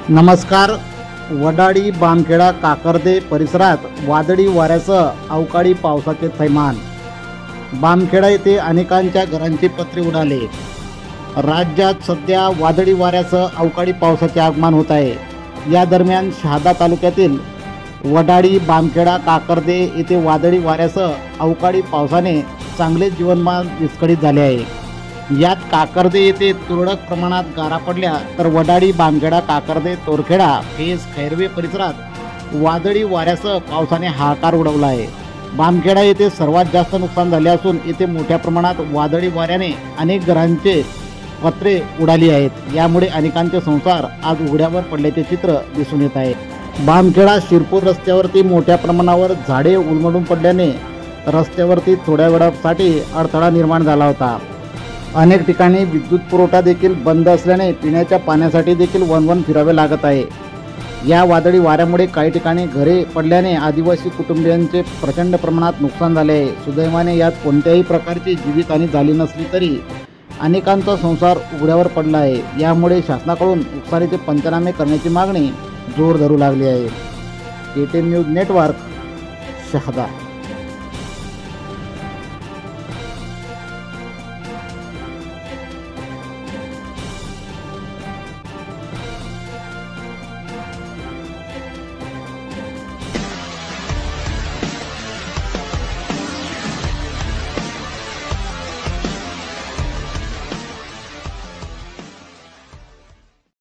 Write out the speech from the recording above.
नमस्कार. वडाळी बामखेडा काकर्दे परिसरात वादळी वाऱ्यासह अवकाळी पावसाचे थैमान. बामखेडा येथे अनेकांच्या घरांची पत्रे उडाले. राज्यात सध्या वादळी वाऱ्यासह अवकाळी पावसाचे आगमन होत आहे. या दरम्यान शहादा तालुक्यातील वडाळी बामखेडा काकर्दे येथे वादळी वाऱ्यासह अवकाळी पावसाने चांगले जीवनमान विस्कळीत झाले आहे. यात काकर्दे येथे तुरळक प्रमाणात गारा पडल्या तर वडाळी बामखेडा काकर्दे तोरखेडा फेस खैरवे परिसरात वादळी वाऱ्यासह पावसाने हाहाकार उडवला आहे. बामखेडा येथे सर्वात जास्त नुकसान झाले असून येथे मोठ्या प्रमाणात वादळी वाऱ्याने अनेक घरांचे पत्रे उडाली आहेत. यामुळे अनेकांचे संसार आज उघड्यावर पडल्याचे चित्र दिसून येत आहे. बामखेडा शिरपूर रस्त्यावरती मोठ्या प्रमाणावर झाडे उन्मळून पडल्याने रस्त्यावरती थोड्या वेळासाठी अडथळा निर्माण झाला होता. अनेक ठिकाणी विद्युत पुरवठा देखील बंद असल्याने पिण्याच्या पाण्यासाठी देखील वणवण फिरावे लागत आहे. या वादळी वाऱ्यामुळे काही ठिकाणी घरे पडल्याने आदिवासी कुटुंबियांचे प्रचंड प्रमाणात नुकसान झाले आहे. सुदैवाने यात कोणत्याही प्रकारची जीवितहानी झाली नसली तरी अनेकांचा संसार उघड्यावर पडला आहे. यामुळे शासनाकडून नुकसानीचे पंचनामे करण्याची मागणी जोर धरू लागली आहे. KTN news network, Shahada.